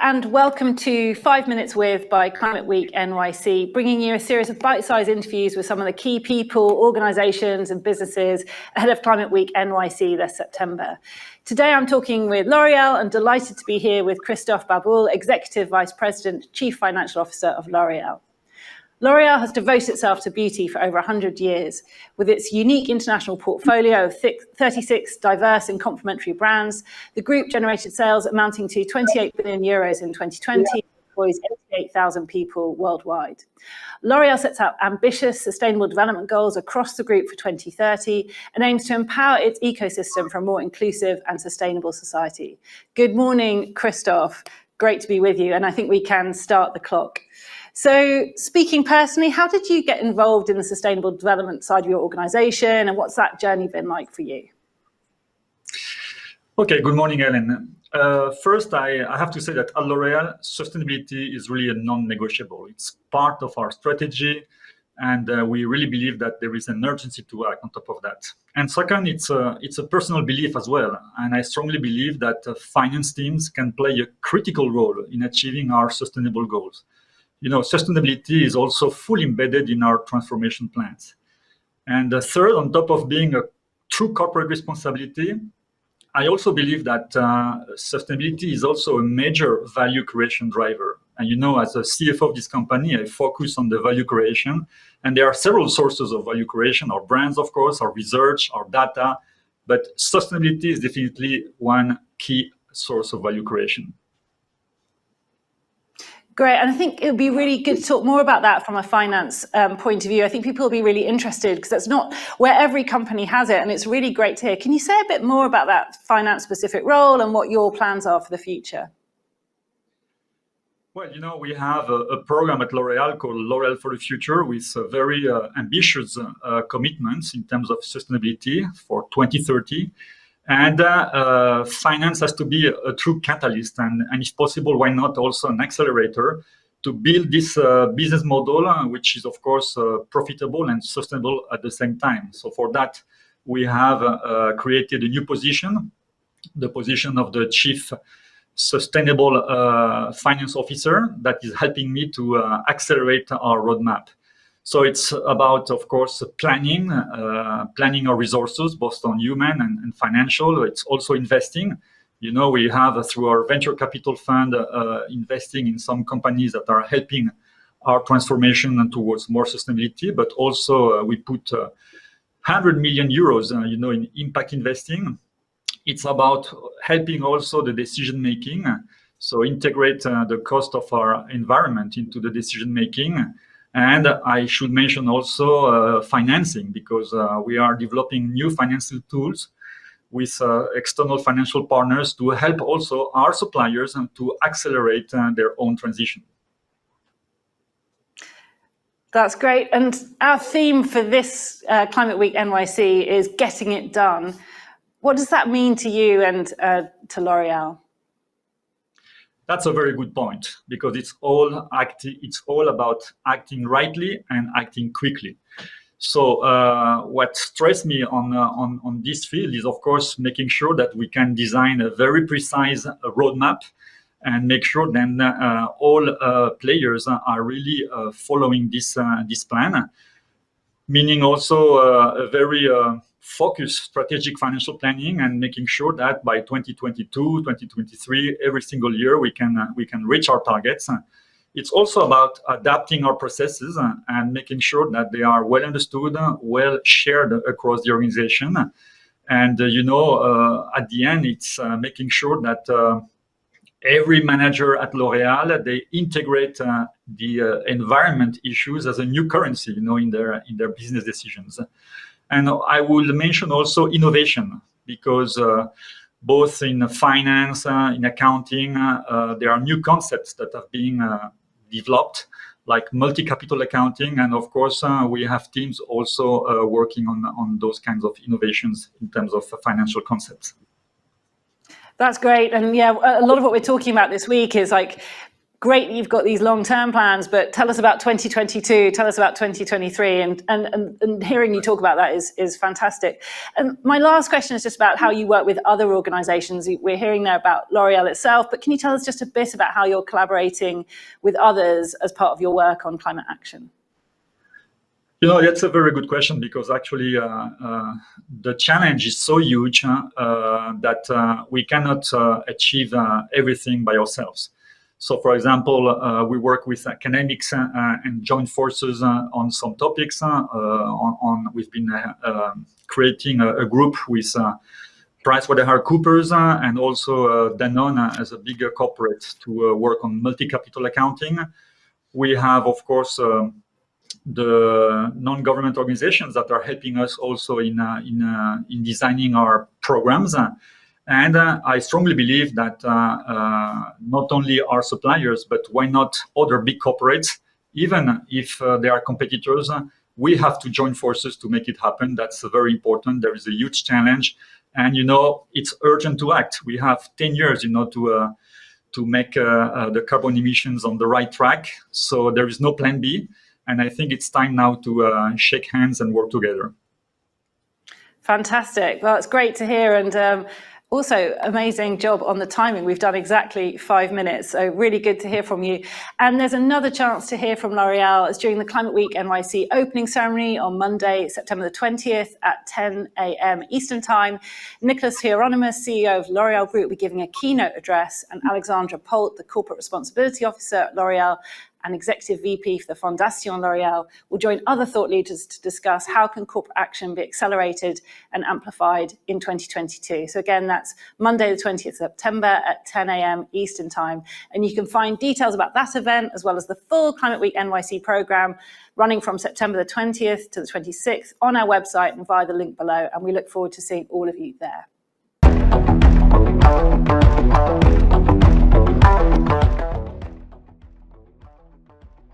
and welcome to 5 Minutes With by Climate Week NYC, bringing you a series of bite-sized interviews with some of the key people, organisations and businesses ahead of Climate Week NYC this September. Today I'm talking with L'Oréal and delighted to be here with Christophe Babule, Executive Vice President, Chief Financial Officer of L'Oréal. L'Oréal has devoted itself to beauty for over 100 years. With its unique international portfolio of 36 diverse and complementary brands, the group generated sales amounting to 28 billion euros in 2020 and employs 88,000 people worldwide. L'Oréal sets out ambitious sustainable development goals across the group for 2030 and aims to empower its ecosystem for a more inclusive and sustainable society. Good morning, Christophe. Great to be with you, and I think we can start the clock. So speaking personally, how did you get involved in the sustainable development side of your organization, and what's that journey been like for you? Okay, good morning, Ellen. First, I have to say that at L'Oréal, sustainability is really a non-negotiable. It's part of our strategy, and we really believe that there is an urgency to act on top of that. And second, it's a personal belief as well, and I strongly believe that finance teams can play a critical role in achieving our sustainable goals. You know, sustainability is also fully embedded in our transformation plans. And third, on top of being a true corporate responsibility, I also believe that sustainability is also a major value creation driver. And you know, as a CFO of this company, I focus on the value creation. And there are several sources of value creation, our brands, of course, our research, our data. But sustainability is definitely one key source of value creation. Great, and I think it would be really good to talk more about that from a finance point of view. I think people will be really interested because that's not where every company has it, and it's really great to hear. Can you say a bit more about that finance-specific role and what your plans are for the future? Well, you know, we have a program at L'Oréal called L'Oréal for the Future with very ambitious commitments in terms of sustainability for 2030. And finance has to be a true catalyst, and if possible, why not also an accelerator to build this business model, which is, of course, profitable and sustainable at the same time. So for that, we have created a new position, the position of the Chief Sustainable Finance Officer, that is helping me to accelerate our roadmap. So it's about, of course, planning our resources, both on human and financial. It's also investing. You know, we have, through our venture capital fund, investing in some companies that are helping our transformation towards more sustainability. But also, we put 100 million euros, you know, in impact investing. It's about helping also the decision making. So integrate the cost of our environment into the decision making. And I should mention also financing, because we are developing new financial tools with external financial partners to help also our suppliers to accelerate their own transition. That's great. And our theme for this Climate Week NYC is getting it done. What does that mean to you and to L'Oréal? That's a very good point, because it's all about acting rightly and acting quickly. So what stressed me on this field is, of course, making sure that we can design a very precise roadmap and make sure then all players are really following this plan, meaning also a very focused strategic financial planning and making sure that by 2022, 2023, every single year we can reach our targets. It's also about adapting our processes and making sure that they are well understood, well shared across the organization. And you know, at the end, it's making sure that every manager at L'Oréal, they integrate the environment issues as a new currency, you know, in their business decisions. And I will mention also innovation, because both in finance, in accounting, there are new concepts that are being developed, like multi-capital accounting. And of course, we have teams also working on those kinds of innovations in terms of financial concepts. That's great. And yeah, a lot of what we're talking about this week is like great that you've got these long-term plans, but tell us about 2022, tell us about 2023, and hearing you talk about that is fantastic. And my last question is just about how you work with other organizations. We're hearing there about L'Oréal itself, but can you tell us just a bit about how you're collaborating with others as part of your work on climate action? That's a very good question, because actually the challenge is so huge that we cannot achieve everything by ourselves. So, for example, we work with academics and join forces on some topics. We've been creating a group with PricewaterhouseCoopers and also Danone as a bigger corporate to work on multi-capital accounting. We have, of course, the non-government organizations that are helping us also in designing our programs. And I strongly believe that not only our suppliers, but why not other big corporates, even if they are competitors, we have to join forces to make it happen. That's very important. There is a huge challenge. And, it's urgent to act. We have 10 years, to make the carbon emissions on the right track. So there is no plan B. And I think it's time now to shake hands and work together. Fantastic. Well, it's great to hear. And also, amazing job on the timing. We've done exactly 5 minutes, so really good to hear from you. And there's another chance to hear from L'Oréal. It's during the Climate Week NYC opening ceremony on Monday, September the 20th at 10 a.m. Eastern Time. Nicholas Hieronymus, CEO of L'Oréal Group, will be giving a keynote address, and Alexandra Polt, the Corporate Responsibility Officer at L'Oréal and Executive VP for the Fondation L'Oréal, will join other thought leaders to discuss how can corporate action be accelerated and amplified in 2022. So again, that's Monday the 20th of September at 10 a.m. Eastern Time. And you can find details about that event as well as the full Climate Week NYC program running from September the 20th to the 26th on our website and via the link below. And we look forward to seeing all of you there.